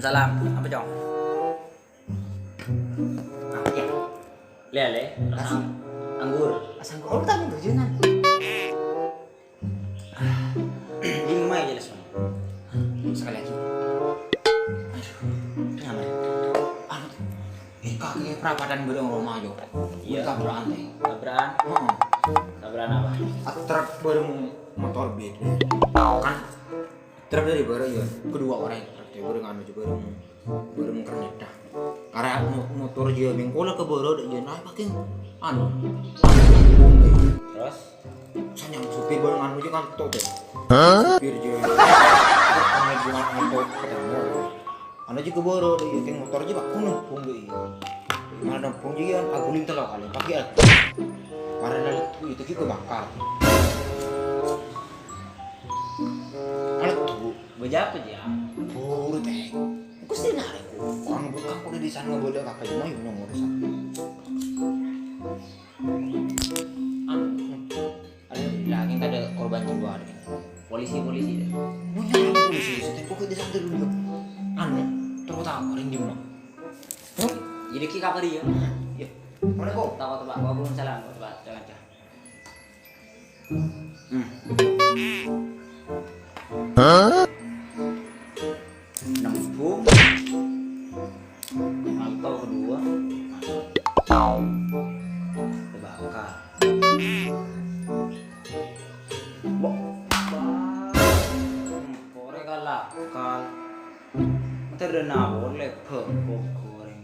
Salam. Apa cong? Apa ya? Lele. Nasi. Anggur. Asam kok tadi tujuan. 5 aja langsung. Sekali lagi. Aduh. Anu. Kakek perapatan berong rumah yo. Iya. Tabrakan teh. Tabrakan. Heeh. Tabrakan apa? Truk bareng motor beat. Kan truk dari bareng ya. Kedua orang truk teh bareng anu juga bareng kereta. Karena motor dia mengkola ke bawah dia naik pakai anu. Terus? Sanyang supir bareng anu juga kan tok teh. Supir dia. Anu buat motor ketemu. Anu juga boro dia teng motor aja pak kuno pung deui. Mana pung juga aku lintel kali pakai aku. Karena itu kita bakar. Alat tuh Bejapa aja. buru teh. Aku sih narik. Orang bukan udah di sana boleh kakak cuma yang ngurusan. Ada lagi ada korban jiwa ada. Polisi deh. Punya orang polisi sih. Pokoknya di sana dulu. Anu terutama orang di mana? Jadi ki kabar dia. Ya. Mana kok? Tahu tebak. Waalaikumsalam. Tebak. Jangan cah. Nembung. Atau kedua. Terbakar. Bok. Korek kalah. Terdengar boleh goreng.